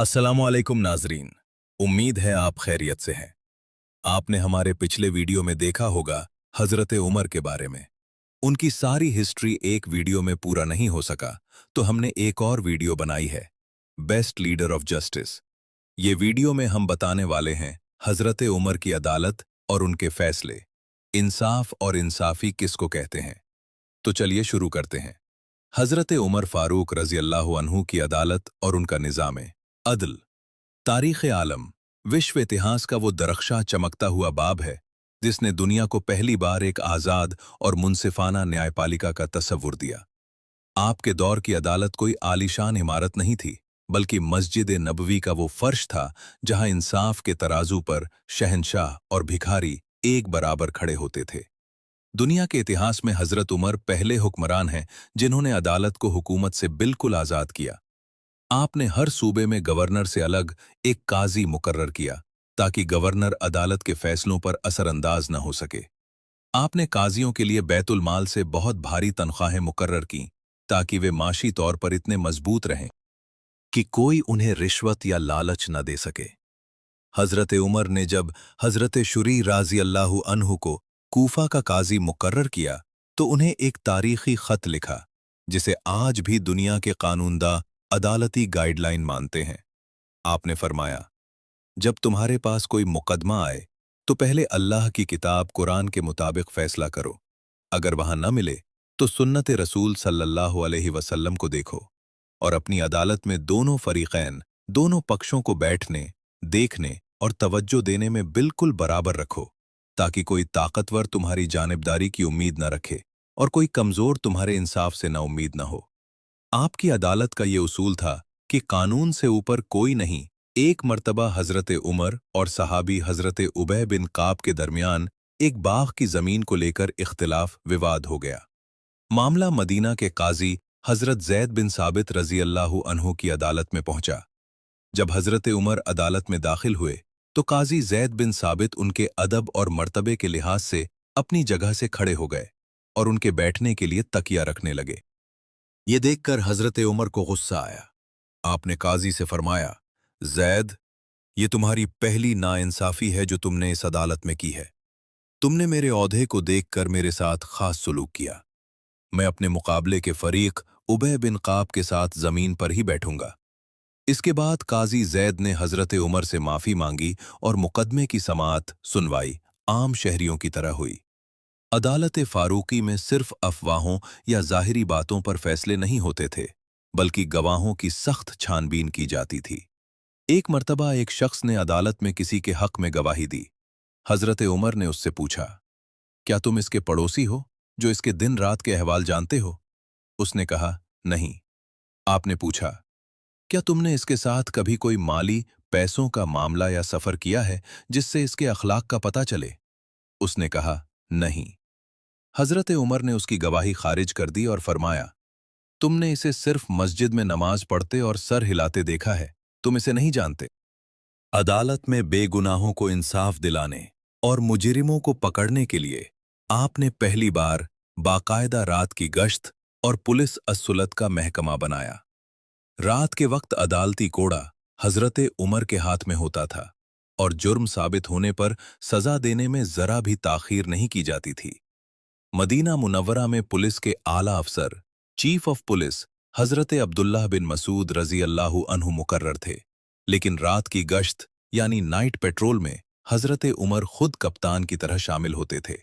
अस्सलामुअलैकुम नाजरीन। उम्मीद है आप खैरियत से हैं। आपने हमारे पिछले वीडियो में देखा होगा हजरत उमर के बारे में। उनकी सारी हिस्ट्री एक वीडियो में पूरा नहीं हो सका, तो हमने एक और वीडियो बनाई है, बेस्ट लीडर ऑफ जस्टिस। ये वीडियो में हम बताने वाले हैं हजरत उमर की अदालत और उनके फैसले। इंसाफ और इंसाफी किसको कहते हैं? तो चलिए शुरू करते हैं। हजरत उमर फारूक रजी अल्लाह अन्हु की अदालत और उनका निज़ाम अदल। तारीख़ आलम, विश्व इतिहास का वो दरख्शां चमकता हुआ बाब है जिसने दुनिया को पहली बार एक आज़ाद और मुनसिफाना न्यायपालिका का तस्वुर दिया। आपके दौर की अदालत कोई आलीशान इमारत नहीं थी, बल्कि मस्जिद नबवी का वो फर्श था जहां इंसाफ के तराजू पर शहंशाह और भिखारी एक बराबर खड़े होते थे। दुनिया के इतिहास में हजरत उमर पहले हुक्मरान हैं जिन्होंने अदालत को हुकूमत से बिल्कुल आज़ाद किया। आपने हर सूबे में गवर्नर से अलग एक काजी मुकर्रर किया ताकि गवर्नर अदालत के फैसलों पर असरअंदाज न हो सके। आपने काजियों के लिए बैतुल माल से बहुत भारी तनख्वाहें मुकर्रर की ताकि वे माशी तौर पर इतने मजबूत रहें कि कोई उन्हें रिश्वत या लालच न दे सके। हजरत उमर ने जब हजरत शुरी राजी अल्लाहु अन्हु को कूफा का काजी मुकर्रर किया तो उन्हें एक तारीखी खत लिखा जिसे आज भी दुनिया के कानूनदा अदालती गाइडलाइन मानते हैं। आपने फरमाया, जब तुम्हारे पास कोई मुकदमा आए तो पहले अल्लाह की किताब कुरान के मुताबिक फैसला करो। अगर वहां न मिले तो सुन्नत रसूल सल्लल्लाहु अलैहि वसल्लम को देखो और अपनी अदालत में दोनों फरीकैन, दोनों पक्षों को बैठने, देखने और तवज्जो देने में बिल्कुल बराबर रखो ताकि कोई ताकतवर तुम्हारी जानिबदारी की उम्मीद न रखे और कोई कमजोर तुम्हारे इंसाफ से ना उम्मीद न हो। आपकी अदालत का ये उसूल था कि कानून से ऊपर कोई नहीं। एक मर्तबा हजरत उमर और सहाबी हजरत उबय बिन काब के दरमियान एक बाग की जमीन को लेकर इख्तिलाफ विवाद हो गया। मामला मदीना के काजी हजरत जैद बिन साबित रजी अल्लाहु अन्हु की अदालत में पहुंचा। जब हजरत उमर अदालत में दाखिल हुए तो काजी जैद बिन साबित उनके अदब और मर्तबे के लिहाज से अपनी जगह से खड़े हो गए और उनके बैठने के लिए तकिया रखने लगे। ये देखकर हजरत उमर को गुस्सा आया। आपने काजी से फरमाया, जैद, ये तुम्हारी पहली नाइंसाफी है जो तुमने इस अदालत में की है। तुमने मेरे औहदे को देखकर मेरे साथ खास सुलूक किया। मैं अपने मुकाबले के फरीक उबय बिन काब के साथ जमीन पर ही बैठूंगा। इसके बाद काजी जैद ने हजरत उमर से माफी मांगी और मुकदमे की समाअत सुनवाई आम शहरियों की तरह हुई। अदालत फारूकी में सिर्फ अफवाहों या ज़ाहिरी बातों पर फैसले नहीं होते थे, बल्कि गवाहों की सख्त छानबीन की जाती थी। एक मर्तबा एक शख्स ने अदालत में किसी के हक में गवाही दी। हजरत उमर ने उससे पूछा, क्या तुम इसके पड़ोसी हो जो इसके दिन रात के अहवाल जानते हो? उसने कहा, नहीं। आपने पूछा, क्या तुमने इसके साथ कभी कोई माली पैसों का मामला या सफ़र किया है जिससे इसके अखलाक का पता चले? उसने कहा, नहीं। हजरत उमर ने उसकी गवाही खारिज कर दी और फरमाया, तुमने इसे सिर्फ मस्जिद में नमाज पढ़ते और सर हिलाते देखा है, तुम इसे नहीं जानते। अदालत में बेगुनाहों को इंसाफ दिलाने और मुजरिमों को पकड़ने के लिए आपने पहली बार बाकायदा रात की गश्त और पुलिस अस्सुलत का महकमा बनाया। रात के वक्त अदालती कोड़ा हजरत उमर के हाथ में होता था और जुर्म साबित होने पर सजा देने में जरा भी ताखीर नहीं की जाती थी। मदीना मुनव्वरा में पुलिस के आला अफसर चीफ ऑफ पुलिस हजरत अब्दुल्लाह बिन मसूद रजी अल्लाहु अन्हु मुकर्रर थे, लेकिन रात की गश्त यानी नाइट पेट्रोल में हजरत उमर खुद कप्तान की तरह शामिल होते थे।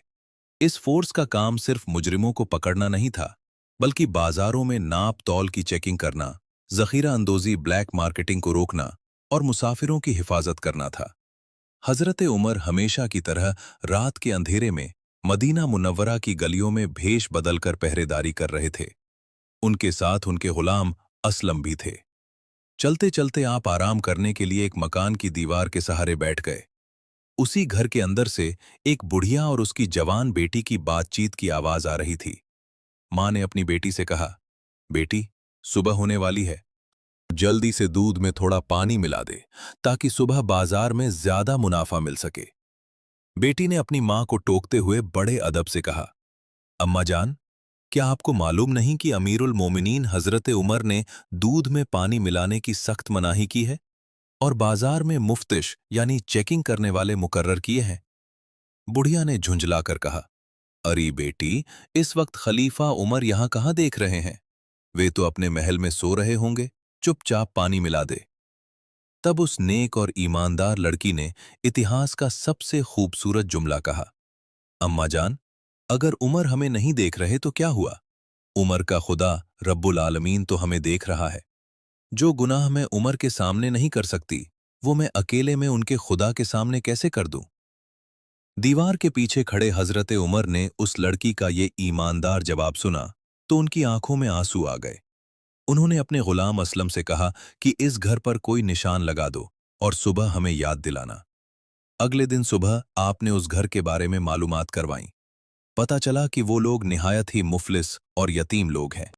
इस फोर्स का काम सिर्फ मुजरिमों को पकड़ना नहीं था, बल्कि बाजारों में नाप तौल की चेकिंग करना, जखीरा अंदोजी ब्लैक मार्केटिंग को रोकना और मुसाफिरों की हिफाजत करना था। हजरत उमर हमेशा की तरह रात के अंधेरे में मदीना मुनव्वरा की गलियों में भेष बदलकर पहरेदारी कर रहे थे। उनके साथ उनके गुलाम असलम भी थे। चलते चलते आप आराम करने के लिए एक मकान की दीवार के सहारे बैठ गए। उसी घर के अंदर से एक बुढ़िया और उसकी जवान बेटी की बातचीत की आवाज आ रही थी। मां ने अपनी बेटी से कहा, बेटी, सुबह होने वाली है, जल्दी से दूध में थोड़ा पानी मिला दे ताकि सुबह बाजार में ज्यादा मुनाफा मिल सके। बेटी ने अपनी मां को टोकते हुए बड़े अदब से कहा, अम्मा जान, क्या आपको मालूम नहीं कि अमीरुल मोमिनीन हजरत उमर ने दूध में पानी मिलाने की सख्त मनाही की है? और बाजार में मुफ्तिश यानी चेकिंग करने वाले मुकर्रर किए हैं। बुढ़िया ने झुंझलाकर कहा, अरे बेटी, इस वक्त खलीफा उमर यहां कहां देख रहे हैं? वे तो अपने महल में सो रहे होंगे। चुपचाप पानी मिला दे। तब उस नेक और ईमानदार लड़की ने इतिहास का सबसे खूबसूरत जुमला कहा, अम्मा जान, अगर उमर हमें नहीं देख रहे तो क्या हुआ? उमर का खुदा रब्बुल आलमीन तो हमें देख रहा है। जो गुनाह मैं उमर के सामने नहीं कर सकती, वो मैं अकेले में उनके खुदा के सामने कैसे कर दूं? दीवार के पीछे खड़े हजरत उमर ने उस लड़की का ये ईमानदार जवाब सुना तो उनकी आंखों में आंसू आ गए। उन्होंने अपने गुलाम असलम से कहा कि इस घर पर कोई निशान लगा दो और सुबह हमें याद दिलाना। अगले दिन सुबह आपने उस घर के बारे में मालूमात करवाईं। पता चला कि वो लोग निहायत ही मुफलिस और यतीम लोग हैं।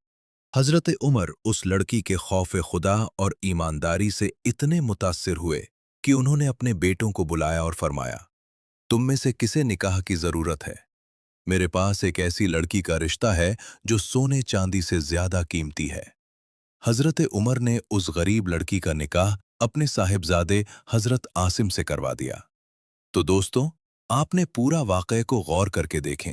हजरत उमर उस लड़की के खौफ खुदा और ईमानदारी से इतने मुतासिर हुए कि उन्होंने अपने बेटों को बुलाया और फरमाया, तुम में से किसे निकाह की जरूरत है? मेरे पास एक ऐसी लड़की का रिश्ता है जो सोने चांदी से ज्यादा कीमती है। हजरत उमर ने उस गरीब लड़की का निकाह अपने साहिबजादे हजरत आसिम से करवा दिया। तो दोस्तों, आपने पूरा वाक़ये को गौर करके देखें।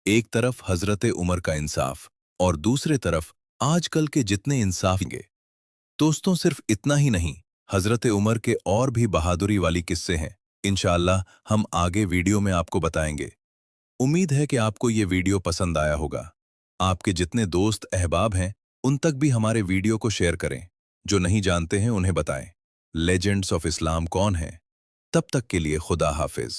एक तरफ हजरत उमर का इंसाफ और दूसरे तरफ आजकल के जितने इंसाफिंगे। दोस्तों, सिर्फ इतना ही नहीं, हजरत उमर के और भी बहादुरी वाली किस्से हैं। इंशाअल्लाह हम आगे वीडियो में आपको बताएंगे। उम्मीद है कि आपको ये वीडियो पसंद आया होगा। आपके जितने दोस्त अहबाब हैं, उन तक भी हमारे वीडियो को शेयर करें। जो नहीं जानते हैं उन्हें बताएं। लेजेंड्स ऑफ इस्लाम कौन है? तब तक के लिए खुदा हाफिज।